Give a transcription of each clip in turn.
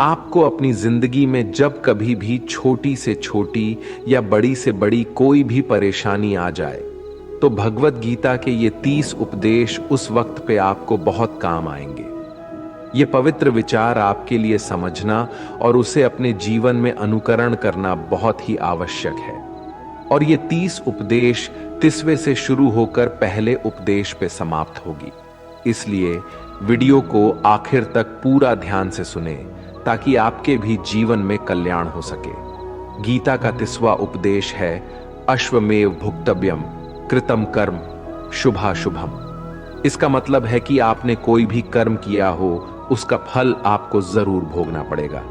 आपको अपनी जिंदगी में जब कभी भी छोटी से छोटी या बड़ी से बड़ी कोई भी परेशानी आ जाए तो भगवत गीता के ये 30 उपदेश उस वक्त पे आपको बहुत काम आएंगे। ये पवित्र विचार आपके लिए समझना और उसे अपने जीवन में अनुकरण करना बहुत ही आवश्यक है। और ये 30 उपदेश 30वें से शुरू होकर पहले उपदेश पे समाप्त होगी। इसलिए वीडियो को आखिर तक पूरा ध्यान से सुने ताकि आपके भी जीवन में कल्याण हो सके। गीता का 30वां उपदेश है अश्वमेव भुक्तव्यम कृतम कर्म शुभाशुभम। इसका मतलब है कि आपने कोई भी कर्म किया हो उसका फल आपको जरूर भोगना पड़ेगा।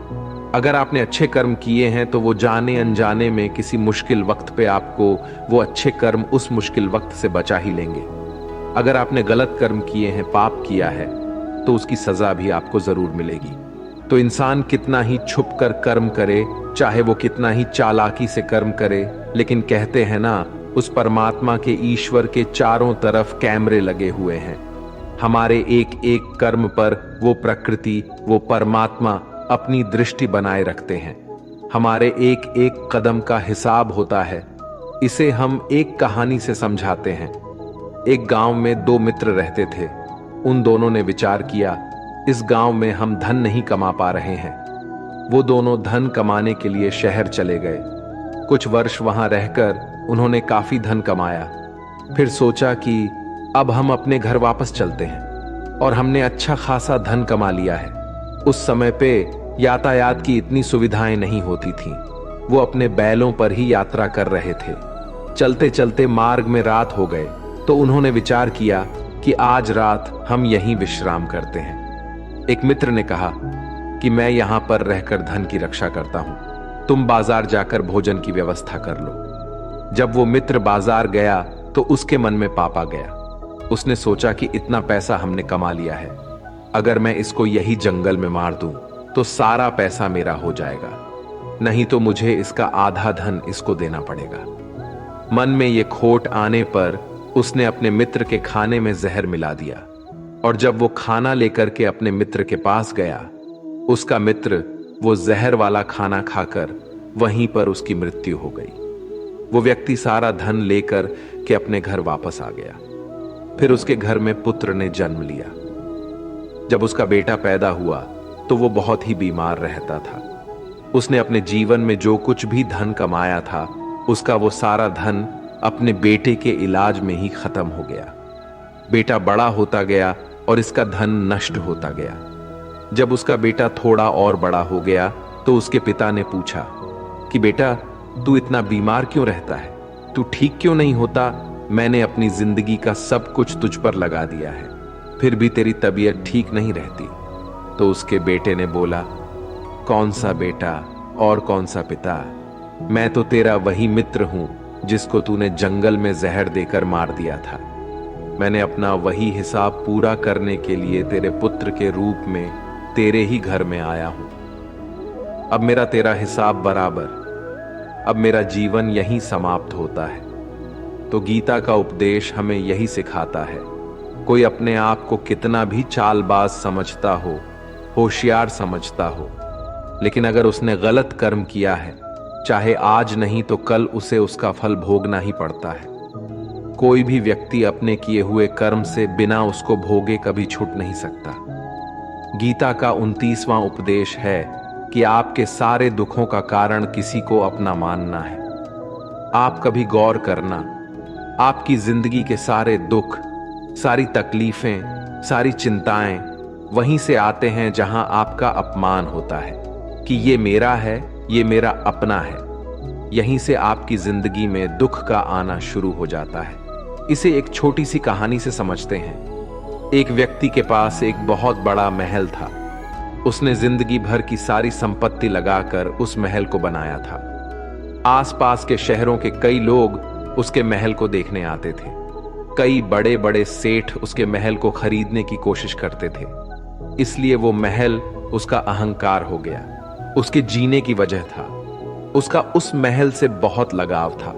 अगर आपने अच्छे कर्म किए हैं तो वो जाने अनजाने में किसी मुश्किल वक्त पे आपको वो अच्छे कर्म उस मुश्किल वक्त से बचा ही लेंगे। अगर आपने गलत कर्म किए हैं, पाप किया है, तो उसकी सजा भी आपको जरूर मिलेगी। तो इंसान कितना ही छुप कर कर्म करे, चाहे वो कितना ही चालाकी से कर्म करे, लेकिन कहते हैं ना, उस परमात्मा के ईश्वर के चारों तरफ कैमरे लगे हुए हैं। हमारे एक एक कर्म पर वो प्रकृति, वो परमात्मा अपनी दृष्टि बनाए रखते हैं। हमारे एक एक कदम का हिसाब होता है। इसे हम एक कहानी से समझाते हैं। एक गांव में 2 मित्र रहते थे। उन दोनों ने विचार किया, इस गांव में हम धन नहीं कमा पा रहे हैं। वो दोनों धन कमाने के लिए शहर चले गए। कुछ वर्ष वहां रहकर उन्होंने काफी धन कमाया। फिर सोचा कि अब हम अपने घर वापस चलते हैं और हमने अच्छा खासा धन कमा लिया है। उस समय पे यातायात की इतनी सुविधाएं नहीं होती थीं। वो अपने बैलों पर ही यात्रा कर रहे थे। चलते चलते मार्ग में रात हो गए तो उन्होंने विचार किया कि आज रात हम यहीं विश्राम करते हैं। एक मित्र ने कहा कि मैं यहां पर रहकर धन की रक्षा करता हूं, तुम बाजार जाकर भोजन की व्यवस्था कर लो। जब वो मित्र बाजार गया तो उसके मन में पाप आ गया। उसने सोचा कि इतना पैसा हमने कमा लिया है, अगर मैं इसको यही जंगल में मार दूं तो सारा पैसा मेरा हो जाएगा, नहीं तो मुझे इसका आधा धन इसको देना पड़ेगा। मन में ये खोट आने पर उसने अपने मित्र के खाने में जहर मिला दिया और जब वो खाना लेकर के अपने मित्र के पास गया, उसका मित्र वो जहर वाला खाना खाकर वहीं पर उसकी मृत्यु हो गई। वो व्यक्ति सारा धन लेकर के अपने घर वापस आ गया। फिर उसके घर में पुत्र ने जन्म लिया। जब उसका बेटा पैदा हुआ तो वो बहुत ही बीमार रहता था। उसने अपने जीवन में जो कुछ भी धन कमाया था उसका वो सारा धन अपने बेटे के इलाज में ही खत्म हो गया। बेटा बड़ा होता गया और इसका धन नष्ट होता गया। जब उसका बेटा थोड़ा और बड़ा हो गया तो उसके पिता ने पूछा कि बेटा, तू इतना बीमार क्यों रहता है? तू ठीक क्यों नहीं होता? मैंने अपनी जिंदगी का सब कुछ तुझ पर लगा दिया है, फिर भी तेरी तबीयत ठीक नहीं रहती। तो उसके बेटे ने बोला, कौन सा बेटा और कौन सा पिता? मैं तो तेरा वही मित्र हूं जिसको तूने जंगल में जहर देकर मार दिया था। मैंने अपना वही हिसाब पूरा करने के लिए तेरे पुत्र के रूप में तेरे ही घर में आया हूं। अब मेरा तेरा हिसाब बराबर। अब मेरा जीवन यहीं समाप्त होता है। तो गीता का उपदेश हमें यही सिखाता है, कोई अपने आप को कितना भी चालबाज समझता हो, होशियार समझता हो, लेकिन अगर उसने गलत कर्म किया है, चाहे आज नहीं तो कल उसे उसका फल भोगना ही पड़ता है। कोई भी व्यक्ति अपने किए हुए कर्म से बिना उसको भोगे कभी छूट नहीं सकता। गीता का 29वां उपदेश है कि आपके सारे दुखों का कारण किसी को अपना मानना है। आप कभी गौर करना, आपकी जिंदगी के सारे दुख, सारी तकलीफें, सारी चिंताएं वहीं से आते हैं जहां आपका अपमान होता है कि ये मेरा है, ये मेरा अपना है। यहीं से आपकी जिंदगी में दुख का आना शुरू हो जाता है। इसे एक छोटी सी कहानी से समझते हैं। एक व्यक्ति के पास एक बहुत बड़ा महल था। उसने जिंदगी भर की सारी संपत्ति लगाकर उस महल को बनाया था। आसपास के शहरों के कई लोग उसके महल को देखने आते थे। कई बड़े बड़े सेठ उसके महल को खरीदने की कोशिश करते थे। इसलिए वो महल उसका अहंकार हो गया, उसके जीने की वजह था। उसका उस महल से बहुत लगाव था।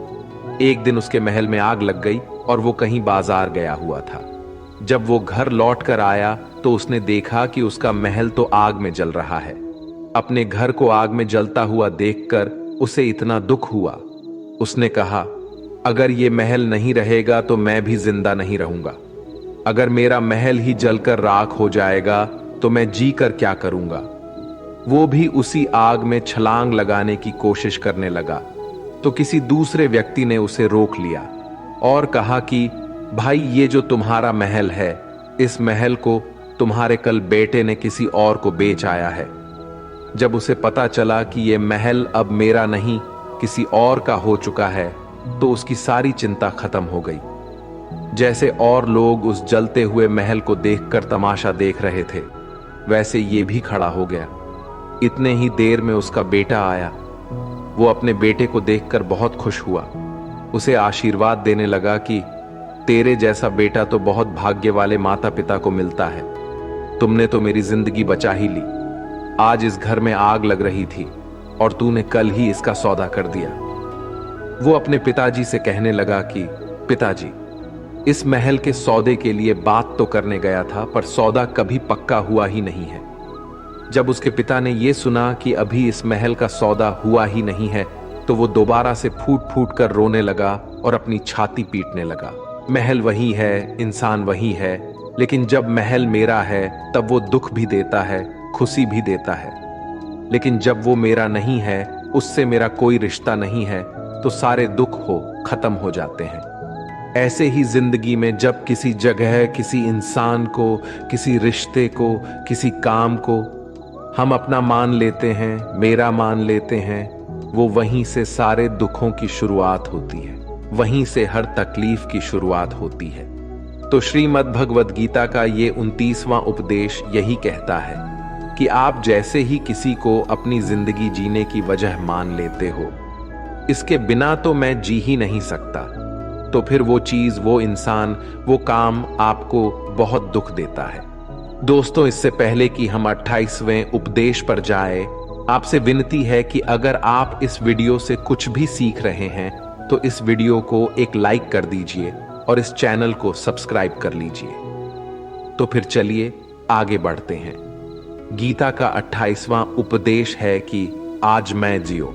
एक दिन उसके महल में आग लग गई और वो कहीं बाजार गया हुआ था। जब वो घर लौट कर आया तो उसने देखा कि उसका महल तो आग में जल रहा है। अपने घर को आग में जलता हुआ देखकर उसे इतना दुख हुआ। उसने कहा, अगर ये महल नहीं रहेगा तो मैं भी जिंदा नहीं रहूंगा। अगर मेरा महल ही जलकर राख हो जाएगा तो मैं जी कर क्या करूंगा। वो भी उसी आग में छलांग लगाने की कोशिश करने लगा तो किसी दूसरे व्यक्ति ने उसे रोक लिया और कहा कि भाई, ये जो तुम्हारा महल है, इस महल को तुम्हारे कल बेटे ने किसी और को बेच आया है। जब उसे पता चला कि ये महल अब मेरा नहीं किसी और का हो चुका है तो उसकी सारी चिंता खत्म हो गई। जैसे और लोग उस जलते हुए महल को देखकर तमाशा देख रहे थे, वैसे ये भी खड़ा हो गया। इतने ही देर में उसका बेटा आया। वो अपने बेटे को देखकर बहुत खुश हुआ। उसे आशीर्वाद देने लगा कि तेरे जैसा बेटा तो बहुत भाग्य वाले माता पिता को मिलता है। तुमने तो मेरी जिंदगी बचा ही ली। आज इस घर में आग लग रही थी और तूने कल ही इसका सौदा कर दिया। वो अपने पिताजी से कहने लगा कि पिताजी, इस महल के सौदे के लिए बात तो करने गया था, पर सौदा कभी पक्का हुआ ही नहीं है। जब उसके पिता ने यह सुना कि अभी इस महल का सौदा हुआ ही नहीं है तो वो दोबारा से फूट फूट कर रोने लगा और अपनी छाती पीटने लगा। महल वही है, इंसान वही है, लेकिन जब महल मेरा है तब वो दुख भी देता है, खुशी भी देता है। लेकिन जब वो मेरा नहीं है, उससे मेरा कोई रिश्ता नहीं है, तो सारे दुख खत्म हो जाते हैं। ऐसे ही जिंदगी में जब किसी जगह, किसी इंसान को, किसी रिश्ते को, किसी काम को हम अपना मान लेते हैं, मेरा मान लेते हैं, वो वहीं से सारे दुखों की शुरुआत होती है, वहीं से हर तकलीफ की शुरुआत होती है। तो श्रीमद् भगवद गीता का ये 29वां उपदेश यही कहता है कि आप जैसे ही किसी को अपनी जिंदगी जीने की वजह मान लेते हो, इसके बिना तो मैं जी ही नहीं सकता, तो फिर वो चीज, वो इंसान, वो काम आपको बहुत दुख देता है। दोस्तों, इससे पहले कि हम 28वें उपदेश पर जाए, आपसे विनती है कि अगर आप इस वीडियो से कुछ भी सीख रहे हैं तो इस वीडियो को एक लाइक कर दीजिए और इस चैनल को सब्सक्राइब कर लीजिए। तो फिर चलिए आगे बढ़ते हैं। गीता का 28वां उपदेश है कि आज मैं जियो।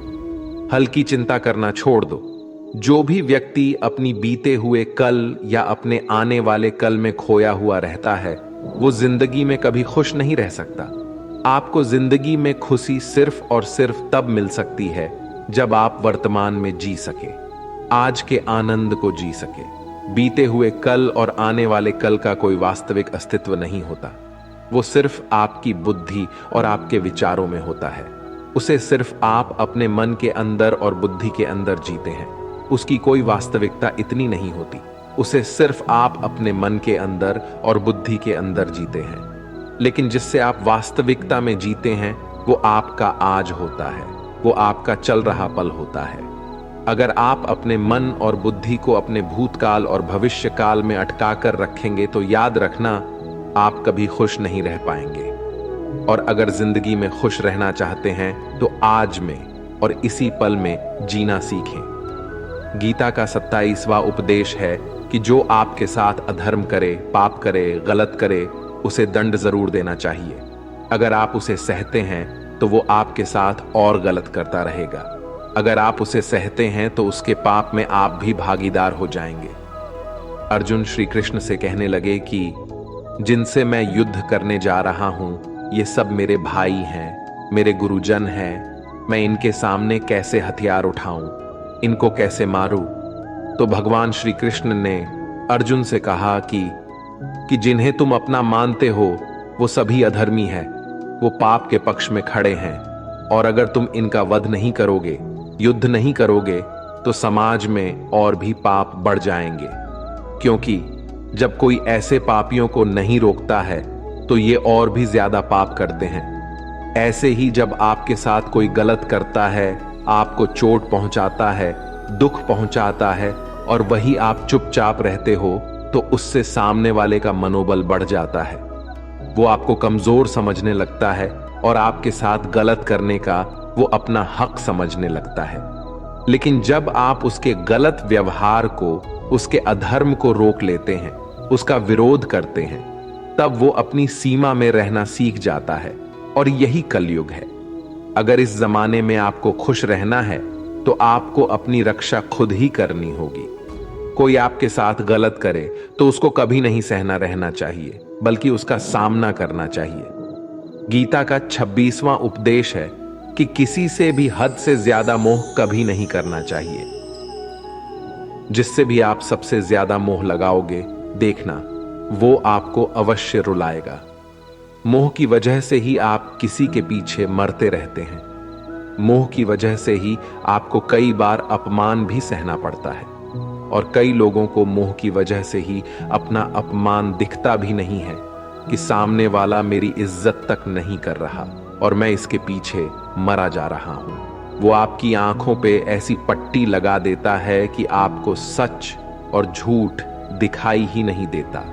हल्की चिंता करना छोड़ दो। जो भी व्यक्ति अपनी बीते हुए कल या अपने आने वाले कल में खोया हुआ रहता है, वो जिंदगी में कभी खुश नहीं रह सकता। आपको जिंदगी में खुशी सिर्फ और सिर्फ तब मिल सकती है जब आप वर्तमान में जी सके, आज के आनंद को जी सके। बीते हुए कल और आने वाले कल का कोई वास्तविक अस्तित्व नहीं होता। वो सिर्फ आपकी बुद्धि और आपके विचारों में होता है। उसे सिर्फ आप अपने मन के अंदर और बुद्धि के अंदर जीते हैं। उसकी कोई वास्तविकता इतनी नहीं होती। उसे सिर्फ आप अपने मन के अंदर और बुद्धि के अंदर जीते हैं। लेकिन जिससे आप वास्तविकता में जीते हैं, वो आपका आज होता है, वो आपका चल रहा पल होता है। अगर आप अपने मन और बुद्धि को अपने भूतकाल और भविष्य काल में अटका कर रखेंगे तो याद रखना, आप कभी खुश नहीं रह पाएंगे। और अगर जिंदगी में खुश रहना चाहते हैं तो आज में और इसी पल में जीना सीखें। गीता का 27वां उपदेश है कि जो आपके साथ अधर्म करे, पाप करे, गलत करे, उसे दंड जरूर देना चाहिए। अगर आप उसे सहते हैं तो वो आपके साथ और गलत करता रहेगा। अगर आप उसे सहते हैं तो उसके पाप में आप भी भागीदार हो जाएंगे। अर्जुन श्री कृष्ण से कहने लगे कि जिनसे मैं युद्ध करने जा रहा हूं, ये सब मेरे भाई हैं, मेरे गुरुजन हैं। मैं इनके सामने कैसे हथियार उठाऊं, इनको कैसे मारूं? तो भगवान श्री कृष्ण ने अर्जुन से कहा कि जिन्हें तुम अपना मानते हो वो सभी अधर्मी हैं, वो पाप के पक्ष में खड़े हैं, और अगर तुम इनका वध नहीं करोगे, युद्ध नहीं करोगे, तो समाज में और भी पाप बढ़ जाएंगे। क्योंकि जब कोई ऐसे पापियों को नहीं रोकता है तो ये और भी ज्यादा पाप करते हैं। ऐसे ही जब आपके साथ कोई गलत करता है, आपको चोट पहुंचाता है, दुख पहुंचाता है, और वही आप चुपचाप रहते हो, तो उससे सामने वाले का मनोबल बढ़ जाता है। वो आपको कमजोर समझने लगता है और आपके साथ गलत करने का वो अपना हक समझने लगता है। लेकिन जब आप उसके गलत व्यवहार को, उसके अधर्म को रोक लेते हैं, उसका विरोध करते हैं, तब वो अपनी सीमा में रहना सीख जाता है। और यही कलयुग है। अगर इस जमाने में आपको खुश रहना है तो आपको अपनी रक्षा खुद ही करनी होगी। कोई आपके साथ गलत करे तो उसको कभी नहीं सहना रहना चाहिए, बल्कि उसका सामना करना चाहिए। गीता का 26वां उपदेश है कि किसी से भी हद से ज्यादा मोह कभी नहीं करना चाहिए। जिससे भी आप सबसे ज्यादा मोह लगाओगे, देखना वो आपको अवश्य रुलाएगा। मोह की वजह से ही आप किसी के पीछे मरते रहते हैं। मोह की वजह से ही आपको कई बार अपमान भी सहना पड़ता है, और कई लोगों को मोह की वजह से ही अपना अपमान दिखता भी नहीं है कि सामने वाला मेरी इज्जत तक नहीं कर रहा और मैं इसके पीछे मरा जा रहा हूं। वो आपकी आंखों पे ऐसी पट्टी लगा देता है कि आपको सच और झूठ दिखाई ही नहीं देता।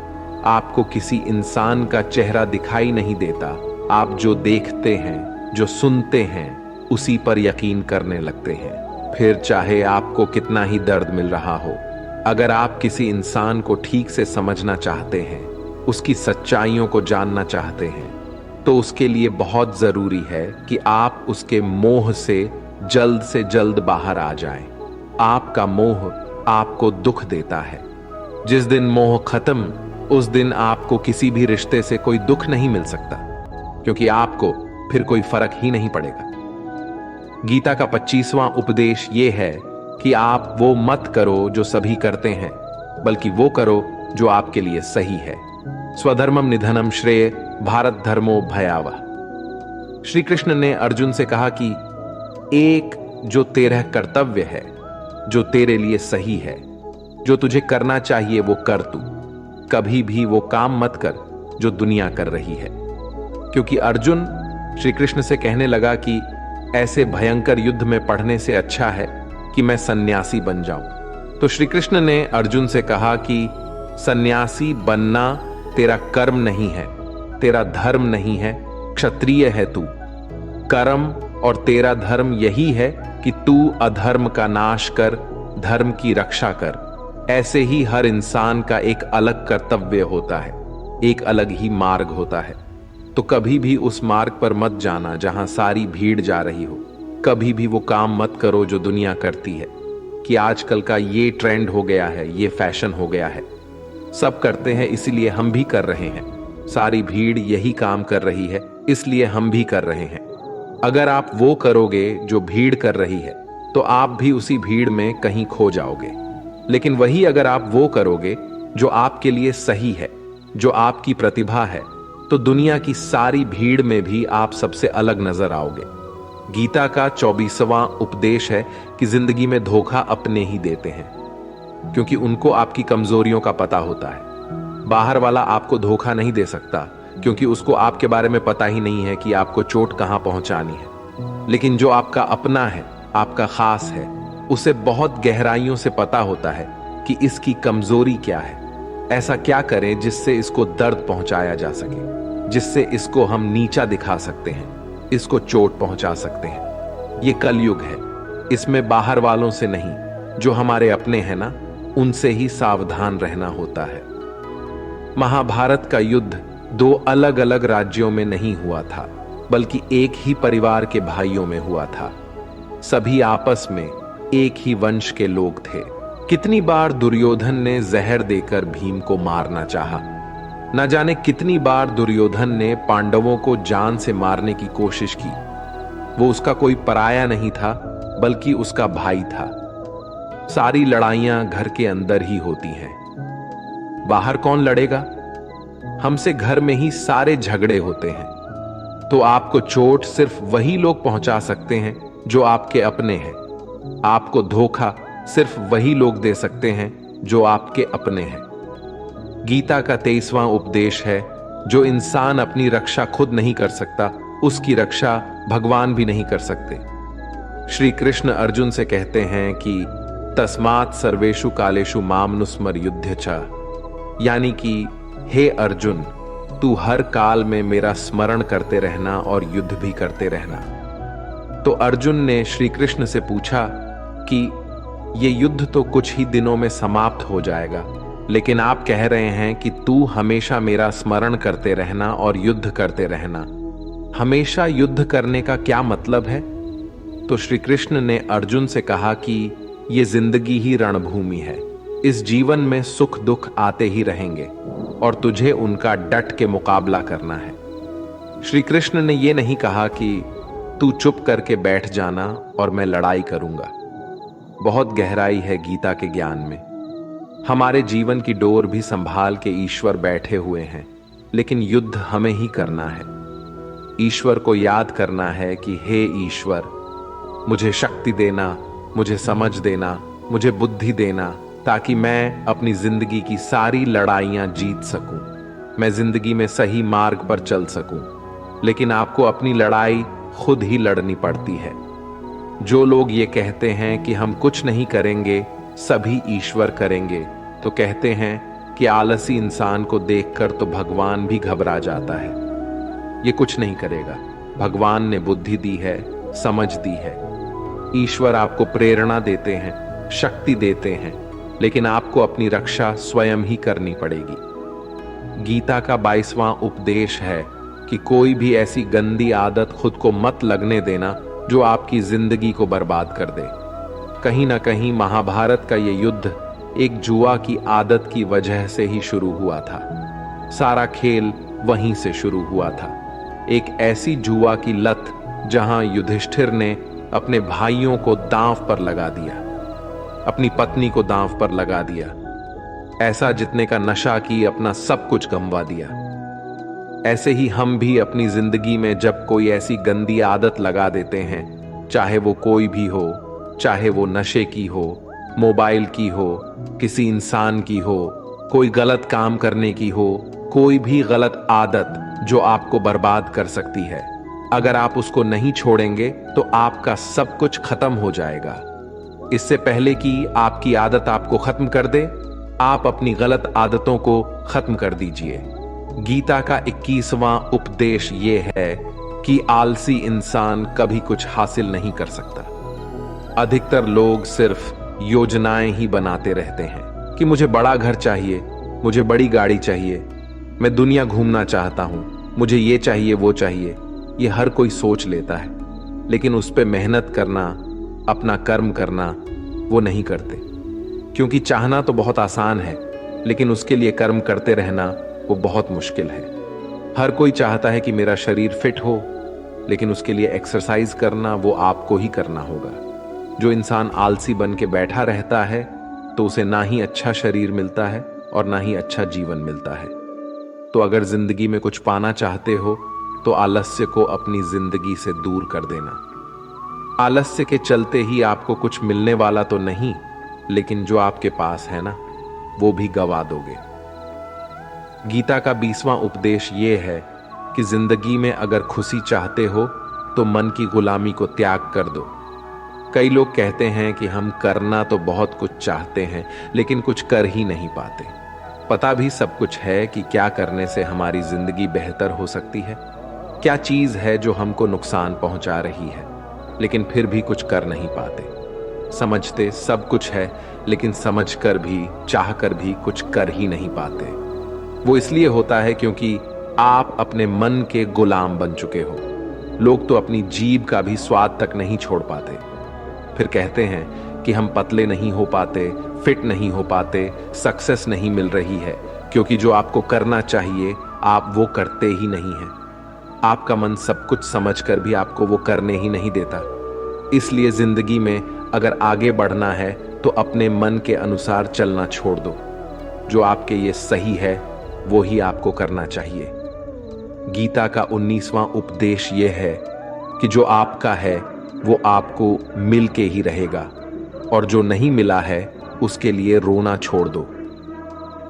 आपको किसी इंसान का चेहरा दिखाई नहीं देता। आप जो देखते हैं, जो सुनते हैं, उसी पर यकीन करने लगते हैं। फिर चाहे आपको कितना ही दर्द मिल रहा हो, अगर आप किसी इंसान को ठीक से समझना चाहते हैं, उसकी सच्चाइयों को जानना चाहते हैं, तो उसके लिए बहुत जरूरी है कि आप उसके मोह से जल्द बाहर आ जाएं। आपका मोह आपको दुख देता है। जिस दिन मोह खत्म, उस दिन आपको किसी भी रिश्ते से कोई दुख नहीं मिल सकता, क्योंकि आपको फिर कोई फर्क ही नहीं पड़ेगा। गीता का 25वां उपदेश यह है कि आप वो मत करो जो सभी करते हैं, बल्कि वो करो जो आपके लिए सही है। स्वधर्मम निधनम श्रेय भारत धर्मो भयावह। श्री कृष्ण ने अर्जुन से कहा कि एक जो तेरा कर्तव्य है, जो तेरे लिए सही है, जो तुझे करना चाहिए वो कर तू। कभी भी वो काम मत कर जो दुनिया कर रही है। क्योंकि अर्जुन श्री कृष्ण से कहने लगा कि ऐसे भयंकर युद्ध में पढ़ने से अच्छा है कि मैं सन्यासी बन जाऊं। तो श्री कृष्ण ने अर्जुन से कहा कि सन्यासी बनना तेरा कर्म नहीं है, तेरा धर्म नहीं है, क्षत्रिय है तू। कर्म और तेरा धर्म यही है कि तू अधर्म का नाश कर, धर्म की रक्षा कर। ऐसे ही हर इंसान का एक अलग कर्तव्य होता है, एक अलग ही मार्ग होता है। तो कभी भी उस मार्ग पर मत जाना जहां सारी भीड़ जा रही हो। कभी भी वो काम मत करो जो दुनिया करती है, कि आजकल का ये ट्रेंड हो गया है, ये फैशन हो गया है, सब करते हैं इसलिए हम भी कर रहे हैं। सारी भीड़ यही काम कर रही है इसलिए हम भी कर रहे हैं। अगर आप वो करोगे जो भीड़ कर रही है, तो आप भी उसी भीड़ में कहीं खो जाओगे। लेकिन वही अगर आप वो करोगे जो आपके लिए सही है, जो आपकी प्रतिभा है, तो दुनिया की सारी भीड़ में भी आप सबसे अलग नजर आओगे। गीता का 24वां उपदेश है कि जिंदगी में धोखा अपने ही देते हैं, क्योंकि उनको आपकी कमजोरियों का पता होता है। बाहर वाला आपको धोखा नहीं दे सकता, क्योंकि उसको आपके बारे में पता ही नहीं है कि आपको चोट कहां पहुंचानी है। लेकिन जो आपका अपना है, आपका खास है, उसे बहुत गहराइयों से पता होता है कि इसकी कमजोरी क्या है। ऐसा क्या करें जिससे इसको दर्द पहुंचाया जा सके, जिससे इसको हम नीचा दिखा सकते हैं, इसको चोट पहुंचा सकते हैं। ये कलयुग है, इसमें बाहर वालों से नहीं, जो हमारे अपने हैं ना, उनसे ही सावधान रहना होता है। महाभारत का युद्ध दो अलग अलग राज्यों में नहीं हुआ था, बल्कि एक ही परिवार के भाइयों में हुआ था। सभी आपस में एक ही वंश के लोग थे। कितनी बार दुर्योधन ने जहर देकर भीम को मारना चाहा। न जाने कितनी बार दुर्योधन ने पांडवों को जान से मारने की कोशिश की। वो उसका कोई पराया नहीं था, बल्कि उसका भाई था। सारी लड़ाइयां घर के अंदर ही होती हैं। बाहर कौन लड़ेगा? हमसे घर में ही सारे झगड़े होते हैं। तो आपको चोट सिर्फ वही लोग पहुंचा सकते हैं जो आपके अपने हैं। आपको धोखा सिर्फ वही लोग दे सकते हैं जो आपके अपने हैं। गीता का 23वां उपदेश है, जो इंसान अपनी रक्षा खुद नहीं कर सकता, उसकी रक्षा भगवान भी नहीं कर सकते। श्री कृष्ण अर्जुन से कहते हैं कि तस्मात् सर्वेषु कालेषु माम नुस्मर युध्य च, यानी कि हे अर्जुन, तू हर काल में मेरा स्मरण करते रहना और युद्ध भी करते रहना। तो अर्जुन ने श्री कृष्ण से पूछा कि ये युद्ध तो कुछ ही दिनों में समाप्त हो जाएगा, लेकिन आप कह रहे हैं कि तू हमेशा मेरा स्मरण करते रहना और युद्ध करते रहना। हमेशा युद्ध करने का क्या मतलब है? तो श्री कृष्ण ने अर्जुन से कहा कि ये जिंदगी ही रणभूमि है। इस जीवन में सुख दुख आते ही रहेंगे और तुझे उनका डट के मुकाबला करना है। श्री कृष्ण ने यह नहीं कहा कि तू चुप करके बैठ जाना और मैं लड़ाई करूंगा। बहुत गहराई है गीता के ज्ञान में। हमारे जीवन की डोर भी संभाल के ईश्वर बैठे हुए हैं, लेकिन युद्ध हमें ही करना है। ईश्वर को याद करना है कि हे ईश्वर, मुझे शक्ति देना, मुझे समझ देना, मुझे बुद्धि देना, ताकि मैं अपनी जिंदगी की सारी लड़ाइयां जीत सकूं, मैं जिंदगी में सही मार्ग पर चल सकूं। लेकिन आपको अपनी लड़ाई खुद ही लड़नी पड़ती है। जो लोग ये कहते हैं कि हम कुछ नहीं करेंगे, सभी ईश्वर करेंगे, तो कहते हैं कि आलसी इंसान को देखकर तो भगवान भी घबरा जाता है। ये कुछ नहीं करेगा। भगवान ने बुद्धि दी है, समझ दी है। ईश्वर आपको प्रेरणा देते हैं, शक्ति देते हैं, लेकिन आपको अपनी रक्षा स्वयं ही करनी पड़ेगी। गीता का 22वां उपदेश है कि कोई भी ऐसी गंदी आदत खुद को मत लगने देना जो आपकी जिंदगी को बर्बाद कर दे। कहीं ना कहीं महाभारत का ये युद्ध एक जुआ की आदत की वजह से ही शुरू हुआ था। सारा खेल वहीं से शुरू हुआ था। एक ऐसी जुआ की लत जहां युधिष्ठिर ने अपने भाइयों को दांव पर लगा दिया, अपनी पत्नी को दांव पर लगा दिया, ऐसा जितने का नशा की अपना सब कुछ गंवा दिया। ऐसे ही हम भी अपनी जिंदगी में जब कोई ऐसी गंदी आदत लगा देते हैं, चाहे वो कोई भी हो, चाहे वो नशे की हो, मोबाइल की हो, किसी इंसान की हो, कोई गलत काम करने की हो, कोई भी गलत आदत जो आपको बर्बाद कर सकती है, अगर आप उसको नहीं छोड़ेंगे तो आपका सब कुछ खत्म हो जाएगा। इससे पहले कि आपकी आदत आपको खत्म कर दे, आप अपनी गलत आदतों को खत्म कर दीजिए। गीता का 21वां उपदेश ये है कि आलसी इंसान कभी कुछ हासिल नहीं कर सकता। अधिकतर लोग सिर्फ योजनाएं ही बनाते रहते हैं कि मुझे बड़ा घर चाहिए, मुझे बड़ी गाड़ी चाहिए, मैं दुनिया घूमना चाहता हूं, मुझे ये चाहिए वो चाहिए। ये हर कोई सोच लेता है, लेकिन उस पर मेहनत करना, अपना कर्म करना वो नहीं करते। क्योंकि चाहना तो बहुत आसान है, लेकिन उसके लिए कर्म करते रहना वो बहुत मुश्किल है। हर कोई चाहता है कि मेरा शरीर फिट हो, लेकिन उसके लिए एक्सरसाइज करना वो आपको ही करना होगा। जो इंसान आलसी बन के बैठा रहता है तो उसे ना ही अच्छा शरीर मिलता है और ना ही अच्छा जीवन मिलता है। तो अगर जिंदगी में कुछ पाना चाहते हो तो आलस्य को अपनी जिंदगी से दूर कर देना। आलस्य के चलते ही आपको कुछ मिलने वाला तो नहीं, लेकिन जो आपके पास है ना, वो भी गवा दोगे। गीता का 20वां उपदेश ये है कि जिंदगी में अगर खुशी चाहते हो तो मन की गुलामी को त्याग कर दो। कई लोग कहते हैं कि हम करना तो बहुत कुछ चाहते हैं, लेकिन कुछ कर ही नहीं पाते। पता भी सब कुछ है कि क्या करने से हमारी जिंदगी बेहतर हो सकती है, क्या चीज है जो हमको नुकसान पहुंचा रही है, लेकिन फिर भी कुछ कर नहीं पाते। समझते सब कुछ है, लेकिन समझकर भी, चाहकर भी कुछ कर ही नहीं पाते। वो इसलिए होता है क्योंकि आप अपने मन के गुलाम बन चुके हो। लोग तो अपनी जीभ का भी स्वाद तक नहीं छोड़ पाते। फिर कहते हैं कि हम पतले नहीं हो पाते, फिट नहीं हो पाते, सक्सेस नहीं मिल रही है, क्योंकि जो आपको करना चाहिए आप वो करते ही नहीं हैं। आपका मन सब कुछ समझकर भी आपको वो करने ही नहीं देता। इसलिए जिंदगी में अगर आगे बढ़ना है तो अपने मन के अनुसार चलना छोड़ दो। जो आपके लिए सही है वो ही आपको करना चाहिए। गीता का 19वां उपदेश यह है कि जो आपका है वो आपको मिल के ही रहेगा, और जो नहीं मिला है उसके लिए रोना छोड़ दो।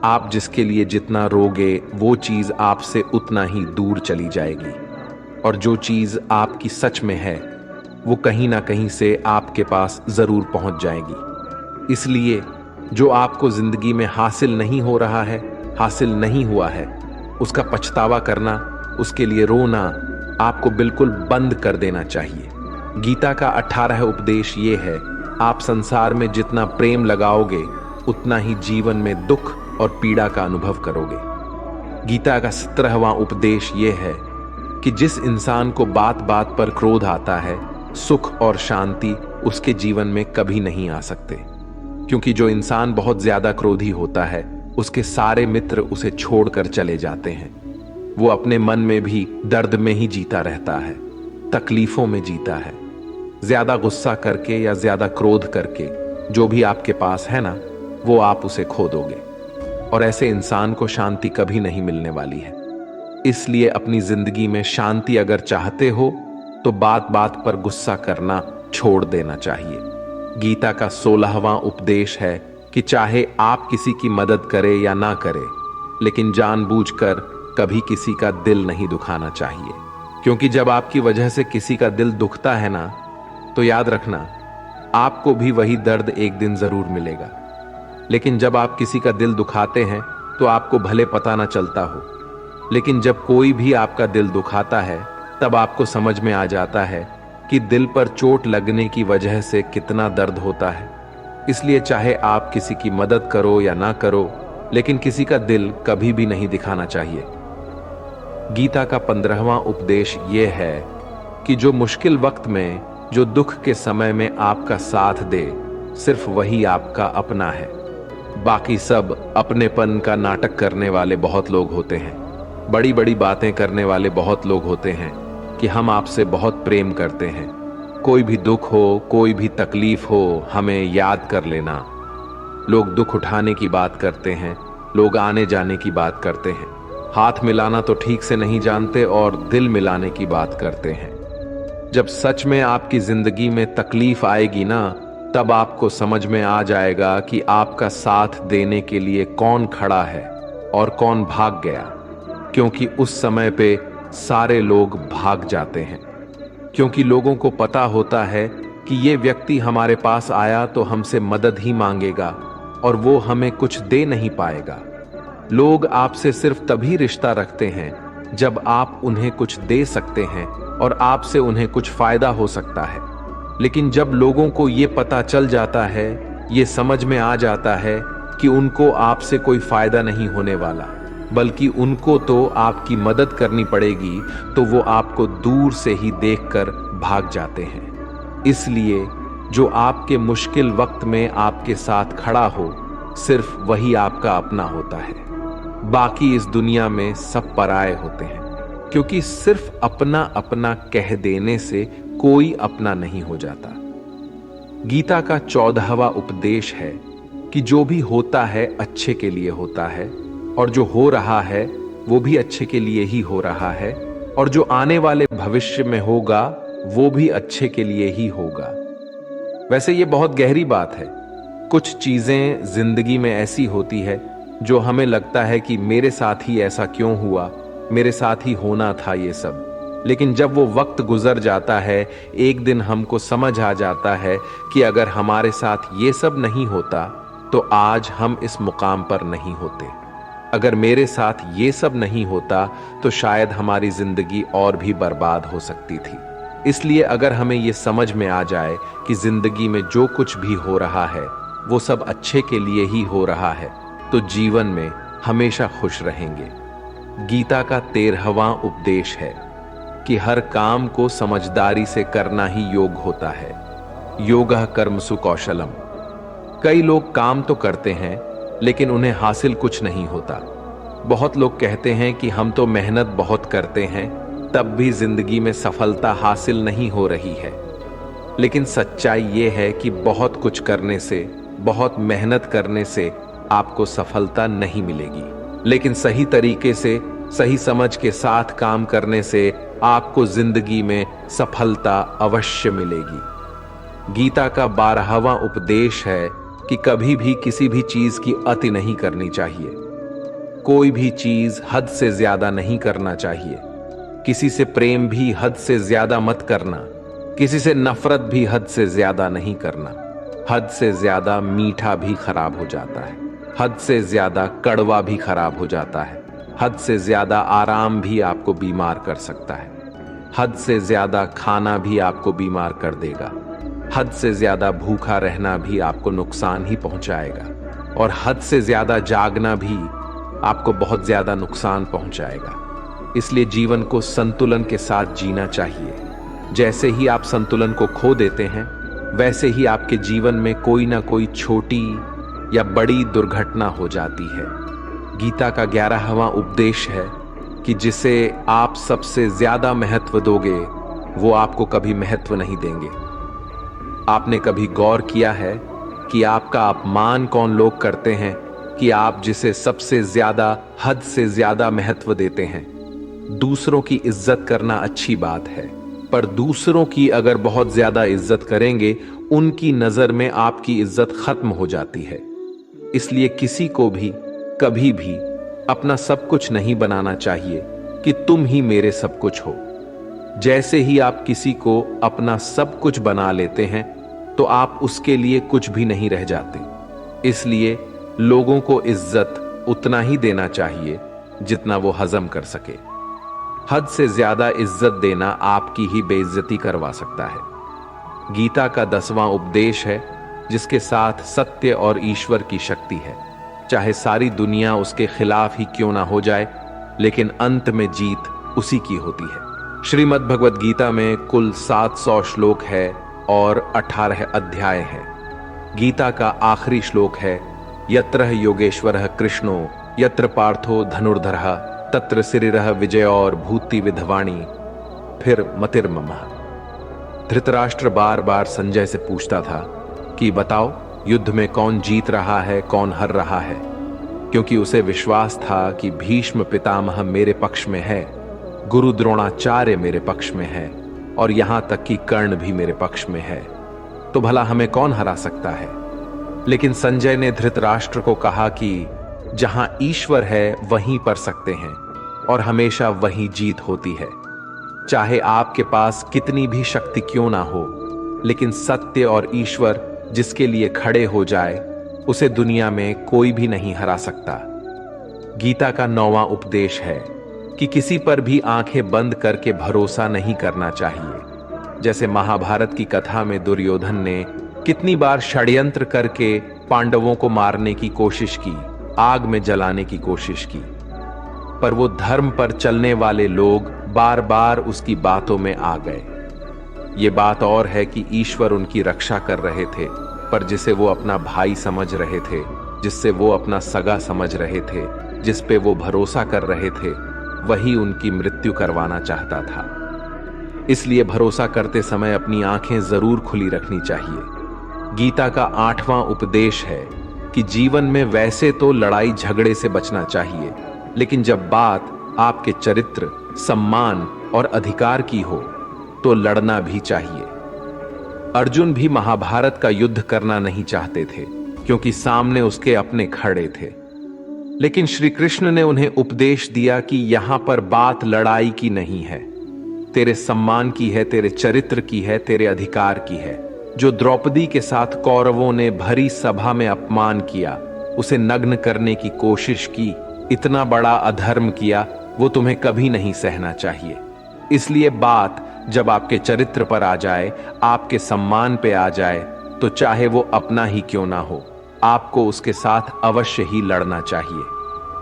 आप जिसके लिए जितना रोगे वो चीज आपसे उतना ही दूर चली जाएगी, और जो चीज आपकी सच में है वो कहीं ना कहीं से आपके पास जरूर पहुंच जाएगी। इसलिए जो आपको जिंदगी में हासिल नहीं हो रहा है, हासिल नहीं हुआ है, उसका पछतावा करना, उसके लिए रोना आपको बिल्कुल बंद कर देना चाहिए। गीता का 18 उपदेश ये है, आप संसार में जितना प्रेम लगाओगे उतना ही जीवन में दुख और पीड़ा का अनुभव करोगे। गीता का 17वां उपदेश ये है कि जिस इंसान को बात बात पर क्रोध आता है, सुख और शांति उसके जीवन में कभी नहीं आ सकते। क्योंकि जो इंसान बहुत ज्यादा क्रोधी होता है, उसके सारे मित्र उसे छोड़कर चले जाते हैं। वो अपने मन में भी दर्द में ही जीता रहता है, तकलीफों में जीता है। ज्यादा गुस्सा करके या ज्यादा क्रोध करके जो भी आपके पास है ना, वो आप उसे खो दोगे। और ऐसे इंसान को शांति कभी नहीं मिलने वाली है। इसलिए अपनी जिंदगी में शांति अगर चाहते हो तो बात बात पर गुस्सा करना छोड़ देना चाहिए। गीता का 16वां उपदेश है कि चाहे आप किसी की मदद करें या ना करें, लेकिन जानबूझकर कभी किसी का दिल नहीं दुखाना चाहिए। क्योंकि जब आपकी वजह से किसी का दिल दुखता है ना, तो याद रखना आपको भी वही दर्द एक दिन जरूर मिलेगा। लेकिन जब आप किसी का दिल दुखाते हैं तो आपको भले पता ना चलता हो, लेकिन जब कोई भी आपका दिल दुखाता है तब आपको समझ में आ जाता है कि दिल पर चोट लगने की वजह से कितना दर्द होता है। इसलिए चाहे आप किसी की मदद करो या ना करो, लेकिन किसी का दिल कभी भी नहीं दिखाना चाहिए। गीता का 15वां उपदेश यह है कि जो मुश्किल वक्त में, जो दुख के समय में आपका साथ दे, सिर्फ वही आपका अपना है। बाकी सब अपनेपन का नाटक करने वाले बहुत लोग होते हैं, बड़ी बड़ी बातें करने वाले बहुत लोग होते हैं कि हम आपसे बहुत प्रेम करते हैं। कोई भी दुख हो, कोई भी तकलीफ हो, हमें याद कर लेना। लोग दुख उठाने की बात करते हैं, लोग आने जाने की बात करते हैं, हाथ मिलाना तो ठीक से नहीं जानते और दिल मिलाने की बात करते हैं। जब सच में आपकी जिंदगी में तकलीफ आएगी ना, तब आपको समझ में आ जाएगा कि आपका साथ देने के लिए कौन खड़ा है और कौन भाग गया। क्योंकि उस समय पे सारे लोग भाग जाते हैं, क्योंकि लोगों को पता होता है कि ये व्यक्ति हमारे पास आया तो हमसे मदद ही मांगेगा और वो हमें कुछ दे नहीं पाएगा। लोग आपसे सिर्फ तभी रिश्ता रखते हैं जब आप उन्हें कुछ दे सकते हैं और आपसे उन्हें कुछ फायदा हो सकता है। लेकिन जब लोगों को ये पता चल जाता है, ये समझ में आ जाता है कि उनको आपसे कोई फायदा नहीं होने वाला, बल्कि उनको तो आपकी मदद करनी पड़ेगी, तो वो आपको दूर से ही देखकर भाग जाते हैं। इसलिए जो आपके मुश्किल वक्त में आपके साथ खड़ा हो, सिर्फ वही आपका अपना होता है। बाकी इस दुनिया में सब पराये होते हैं, क्योंकि सिर्फ अपना अपना कह देने से कोई अपना नहीं हो जाता। गीता का 14वां उपदेश है कि जो भी होता है अच्छे के लिए होता है, और जो हो रहा है वो भी अच्छे के लिए ही हो रहा है, और जो आने वाले भविष्य में होगा वो भी अच्छे के लिए ही होगा। वैसे ये बहुत गहरी बात है। कुछ चीजें जिंदगी में ऐसी होती है जो हमें लगता है कि मेरे साथ ही ऐसा क्यों हुआ, मेरे साथ ही होना था ये सब। लेकिन जब वो वक्त गुजर जाता है, एक दिन हमको समझ आ जाता है कि अगर हमारे साथ ये सब नहीं होता तो आज हम इस मुकाम पर नहीं होते। अगर मेरे साथ ये सब नहीं होता तो शायद हमारी जिंदगी और भी बर्बाद हो सकती थी। इसलिए अगर हमें ये समझ में आ जाए कि जिंदगी में जो कुछ भी हो रहा है वो सब अच्छे के लिए ही हो रहा है, तो जीवन में हमेशा खुश रहेंगे। गीता का 13वां उपदेश है कि हर काम को समझदारी से करना ही योग होता है। योगः कर्मसु कौशलम। कई लोग काम तो करते हैं लेकिन उन्हें हासिल कुछ नहीं होता। बहुत लोग कहते हैं कि हम तो मेहनत बहुत करते हैं, तब भी जिंदगी में सफलता हासिल नहीं हो रही है। लेकिन सच्चाई ये है कि बहुत कुछ करने से, बहुत मेहनत करने से आपको सफलता नहीं मिलेगी, लेकिन सही तरीके से, सही समझ के साथ काम करने से आपको जिंदगी में सफलता अवश्य मिलेगी। गीता का 12वां उपदेश है कि कभी भी किसी भी चीज की अति नहीं करनी चाहिए। कोई भी चीज हद से ज्यादा नहीं करना चाहिए। किसी से प्रेम भी हद से ज्यादा मत करना, किसी से नफरत भी हद से ज्यादा नहीं करना। हद से ज्यादा मीठा भी खराब हो जाता है, हद से ज्यादा कड़वा भी खराब हो जाता है, हद से ज्यादा आराम भी आपको बीमार कर सकता है, हद से ज्यादा खाना भी आपको बीमार कर देगा, हद से ज्यादा भूखा रहना भी आपको नुकसान ही पहुंचाएगा, और हद से ज्यादा जागना भी आपको बहुत ज्यादा नुकसान पहुंचाएगा। इसलिए जीवन को संतुलन के साथ जीना चाहिए। जैसे ही आप संतुलन को खो देते हैं, वैसे ही आपके जीवन में कोई ना कोई छोटी या बड़ी दुर्घटना हो जाती है। गीता का 11वां उपदेश है कि जिसे आप सबसे ज्यादा महत्व दोगे, वो आपको कभी महत्व नहीं देंगे। आपने कभी गौर किया है कि आपका अपमान कौन लोग करते हैं कि आप जिसे सबसे ज्यादा, हद से ज्यादा महत्व देते हैं? दूसरों की इज्जत करना अच्छी बात है, पर दूसरों की अगर बहुत ज्यादा इज्जत करेंगे, उनकी नजर में आपकी इज्जत खत्म हो जाती है। इसलिए किसी को भी कभी भी अपना सब कुछ नहीं बनाना चाहिए कि तुम ही मेरे सब कुछ हो। जैसे ही आप किसी को अपना सब कुछ बना लेते हैं, तो आप उसके लिए कुछ भी नहीं रह जाते। इसलिए लोगों को इज्जत उतना ही देना चाहिए जितना वो हजम कर सके। हद से ज्यादा इज्जत देना आपकी ही बेइज्जती करवा सकता है। गीता का 10वां उपदेश है जिसके साथ सत्य और ईश्वर की शक्ति है। चाहे सारी दुनिया उसके खिलाफ ही क्यों ना हो जाए, लेकिन अंत में जीत उसी की होती है। श्रीमद् भगवद गीता में कुल 700 श्लोक है और 18 अध्याय है। गीता का आखिरी श्लोक है, यत्र योगेश्वरः कृष्णो यत्र पार्थो धनुर्धरः तत्र श्रीरः विजयोर भूति विधवाणी फिर मतिर्ममः। धृतराष्ट्र बार बार संजय से पूछता था कि बताओ, युद्ध में कौन जीत रहा है, कौन हार रहा है, क्योंकि उसे विश्वास था कि भीष्म पितामह मेरे पक्ष में है, गुरु द्रोणाचार्य मेरे पक्ष में है और यहां तक कि कर्ण भी मेरे पक्ष में है, तो भला हमें कौन हरा सकता है। लेकिन संजय ने धृतराष्ट्र को कहा कि जहां ईश्वर है वहीं पर सकते हैं और हमेशा वहीं जीत होती है। चाहे आपके पास कितनी भी शक्ति क्यों ना हो, लेकिन सत्य और ईश्वर जिसके लिए खड़े हो जाए, उसे दुनिया में कोई भी नहीं हरा सकता। गीता का 9वां उपदेश है कि किसी पर भी आंखें बंद करके भरोसा नहीं करना चाहिए। जैसे महाभारत की कथा में दुर्योधन ने कितनी बार षड्यंत्र करके पांडवों को मारने की कोशिश की, आग में जलाने की कोशिश की, पर वो धर्म पर चलने वाले लोग बार बार उसकी बातों में आ गए। ये बात और है कि ईश्वर उनकी रक्षा कर रहे थे, पर जिसे वो अपना भाई समझ रहे थे, जिससे वो अपना सगा समझ रहे थे, जिस पे वो भरोसा कर रहे थे, वही उनकी मृत्यु करवाना चाहता था। इसलिए भरोसा करते समय अपनी आंखें जरूर खुली रखनी चाहिए। गीता का 8वां उपदेश है कि जीवन में वैसे तो लड़ाई झगड़े से बचना चाहिए, लेकिन जब बात आपके चरित्र, सम्मान और अधिकार की हो, तो लड़ना भी चाहिए। अर्जुन भी महाभारत का युद्ध करना नहीं चाहते थे, क्योंकि सामने उसके अपने खड़े थे। लेकिन श्री कृष्ण ने उन्हें उपदेश दिया कि यहां पर बात लड़ाई की नहीं है, तेरे सम्मान की है, तेरे चरित्र की है, तेरे अधिकार की है। जो द्रौपदी के साथ कौरवों ने भरी सभा में अपमान किया, उसे नग्न करने की कोशिश की, इतना बड़ा अधर्म किया, वो तुम्हें कभी नहीं सहना चाहिए। इसलिए बात जब आपके चरित्र पर आ जाए, आपके सम्मान पे आ जाए, तो चाहे वो अपना ही क्यों ना हो, आपको उसके साथ अवश्य ही लड़ना चाहिए।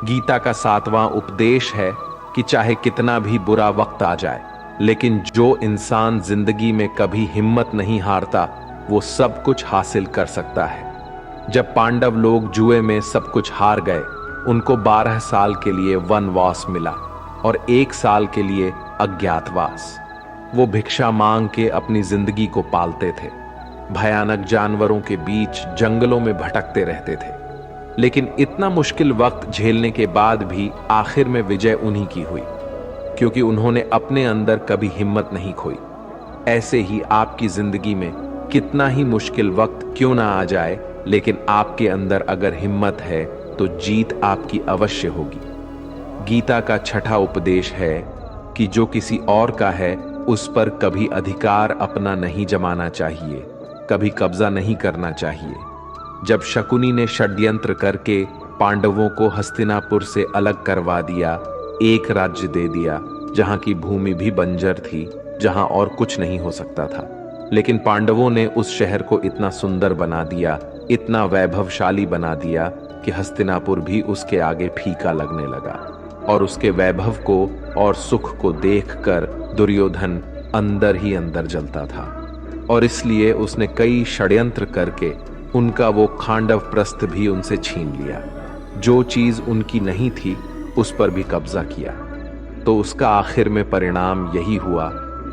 गीता का 7वां उपदेश है कि चाहे कितना भी बुरा वक्त आ जाए, लेकिन जो इंसान जिंदगी में कभी हिम्मत नहीं हारता, वो सब कुछ हासिल कर सकता है। जब पांडव लोग जुए में सब कुछ हार गए, उनको 12 साल के लिए वनवास मिला और 1 साल के लिए अज्ञातवास। वो भिक्षा मांग के अपनी जिंदगी को पालते थे, भयानक जानवरों के बीच जंगलों में भटकते रहते थे। लेकिन इतना मुश्किल वक्त झेलने के बाद भी आखिर में विजय उन्हीं की हुई, क्योंकि उन्होंने अपने अंदर कभी हिम्मत नहीं खोई। ऐसे ही आपकी जिंदगी में कितना ही मुश्किल वक्त क्यों ना आ जाए, लेकिन आपके अंदर अगर हिम्मत है तो जीत आपकी अवश्य होगी। गीता का 6ठा उपदेश है कि जो किसी और का है, उस पर कभी अधिकार अपना नहीं जमाना चाहिए, कभी कब्जा नहीं करना चाहिए। जब शकुनी ने षड्यंत्र करके पांडवों को हस्तिनापुर से अलग करवा दिया, एक राज्य दे दिया जहां की भूमि भी बंजर थी, जहां और कुछ नहीं हो सकता था, लेकिन पांडवों ने उस शहर को इतना सुंदर बना दिया, इतना वैभवशाली बना दिया कि हस्तिनापुर भी उसके आगे फीका लगने लगा। और उसके वैभव को और सुख को देखकर दुर्योधन अंदर ही अंदर जलता था और इसलिए उसने कई षड्यंत्र करके उनका वो खांडव प्रस्थ भी उनसे छीन लिया। जो चीज उनकी नहीं थी उस पर भी कब्जा किया। तो उसका आखिर में परिणाम यही हुआ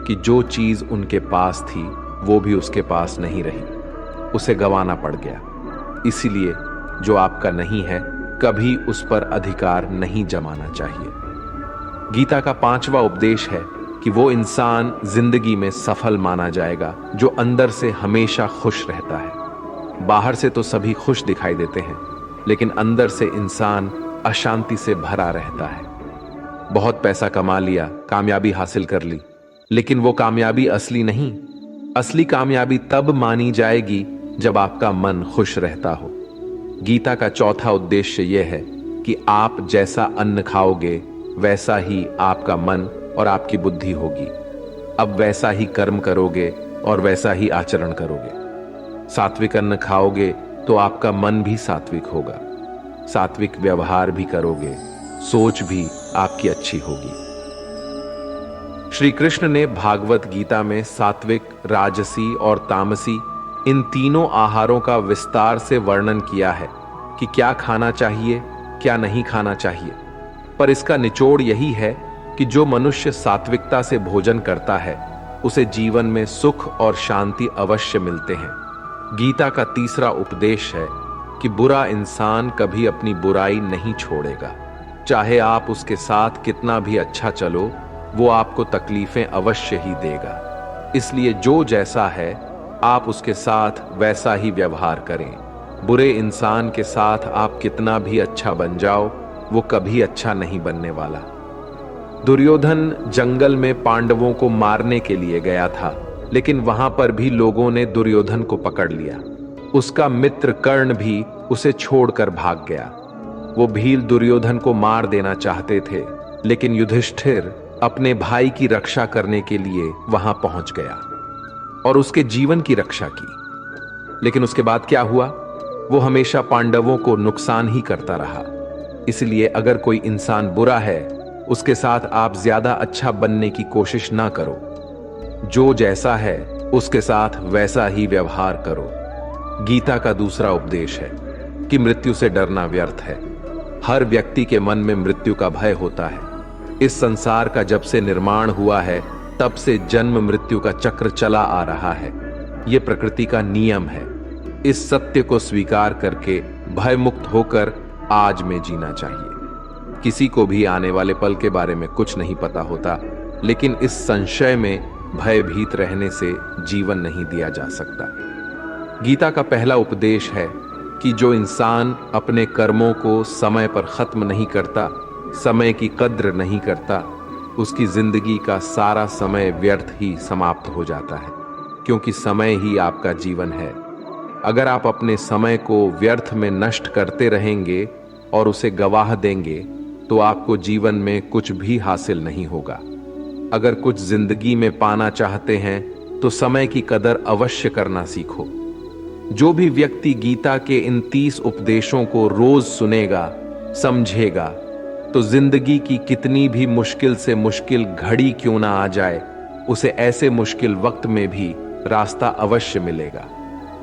कि जो चीज उनके पास थी वो भी उसके पास नहीं रही, उसे गंवाना पड़ गया। इसीलिए जो आपका नहीं है कभी उस पर अधिकार नहीं जमाना चाहिए। गीता का 5वां उपदेश है कि वो इंसान जिंदगी में सफल माना जाएगा जो अंदर से हमेशा खुश रहता है। बाहर से तो सभी खुश दिखाई देते हैं, लेकिन अंदर से इंसान अशांति से भरा रहता है। बहुत पैसा कमा लिया, कामयाबी हासिल कर ली, लेकिन वो कामयाबी असली नहीं। असली कामयाबी तब मानी जाएगी जब आपका मन खुश रहता हो। गीता का 4था उद्देश्य यह है कि आप जैसा अन्न खाओगे वैसा ही आपका मन और आपकी बुद्धि होगी। अब वैसा ही कर्म करोगे और वैसा ही आचरण करोगे। सात्विक अन्न खाओगे तो आपका मन भी सात्विक होगा, सात्विक व्यवहार भी करोगे, सोच भी आपकी अच्छी होगी। श्री कृष्ण ने भागवत गीता में सात्विक, राजसी और तामसी इन तीनों आहारों का विस्तार से वर्णन किया है कि क्या खाना चाहिए, क्या नहीं खाना चाहिए। पर इसका निचोड़ यही है कि जो मनुष्य सात्विकता से भोजन करता है उसे जीवन में सुख और शांति अवश्य मिलते हैं। गीता का 3रा उपदेश है कि बुरा इंसान कभी अपनी बुराई नहीं छोड़ेगा। चाहे आप उसके साथ कितना भी अच्छा चलो, वो आपको तकलीफें अवश्य ही देगा। इसलिए जो जैसा है आप उसके साथ वैसा ही व्यवहार करें। बुरे इंसान के साथ आप कितना भी अच्छा बन जाओ, वो कभी अच्छा नहीं बनने वाला। दुर्योधन जंगल में पांडवों को मारने के लिए गया था, लेकिन वहां पर भी लोगों ने दुर्योधन को पकड़ लिया। उसका मित्र कर्ण भी उसे छोड़कर भाग गया। वो भील दुर्योधन को मार देना चाहते थे, लेकिन युधिष्ठिर अपने भाई की रक्षा करने के लिए वहां पहुंच गया और उसके जीवन की रक्षा की। लेकिन उसके बाद क्या हुआ? वो हमेशा पांडवों को नुकसान ही करता रहा। इसलिए अगर कोई इंसान बुरा है, उसके साथ आप ज्यादा अच्छा बनने की कोशिश ना करो। जो जैसा है उसके साथ वैसा ही व्यवहार करो। गीता का 2रा उपदेश है कि मृत्यु से डरना व्यर्थ है। हर व्यक्ति के मन में मृत्यु का भय होता है। इस संसार का जब से निर्माण हुआ है तब से जन्म मृत्यु का चक्र चला आ रहा है। यह प्रकृति का नियम है। इस सत्य को स्वीकार करके भय मुक्त होकर आज में जीना चाहिए। किसी को भी आने वाले पल के बारे में कुछ नहीं पता होता, लेकिन इस संशय में भयभीत रहने से जीवन नहीं दिया जा सकता। गीता का पहला उपदेश है कि जो इंसान अपने कर्मों को समय पर खत्म नहीं करता, समय की कद्र नहीं करता, उसकी जिंदगी का सारा समय व्यर्थ ही समाप्त हो जाता है, क्योंकि समय ही आपका जीवन है। अगर आप अपने समय को व्यर्थ में नष्ट करते रहेंगे और उसे गवाह देंगे तो आपको जीवन में कुछ भी हासिल नहीं होगा। अगर कुछ जिंदगी में पाना चाहते हैं तो समय की कदर अवश्य करना सीखो। जो भी व्यक्ति गीता के इन 30 उपदेशों को रोज सुनेगा, समझेगा, तो जिंदगी की कितनी भी मुश्किल से मुश्किल घड़ी क्यों ना आ जाए, उसे ऐसे मुश्किल वक्त में भी रास्ता अवश्य मिलेगा।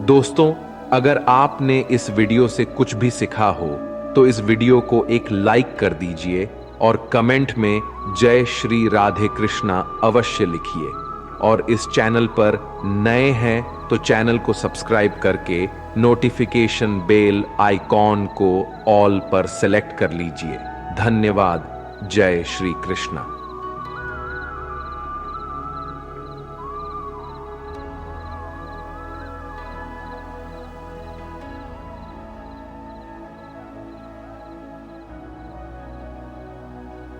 दोस्तों, अगर आपने इस वीडियो से कुछ भी सीखा हो तो इस वीडियो को एक लाइक कर दीजिए और कमेंट में जय श्री राधे कृष्णा अवश्य लिखिए। और इस चैनल पर नए हैं तो चैनल को सब्सक्राइब करके नोटिफिकेशन बेल आइकॉन को ऑल पर सेलेक्ट कर लीजिए। धन्यवाद। जय श्री कृष्णा।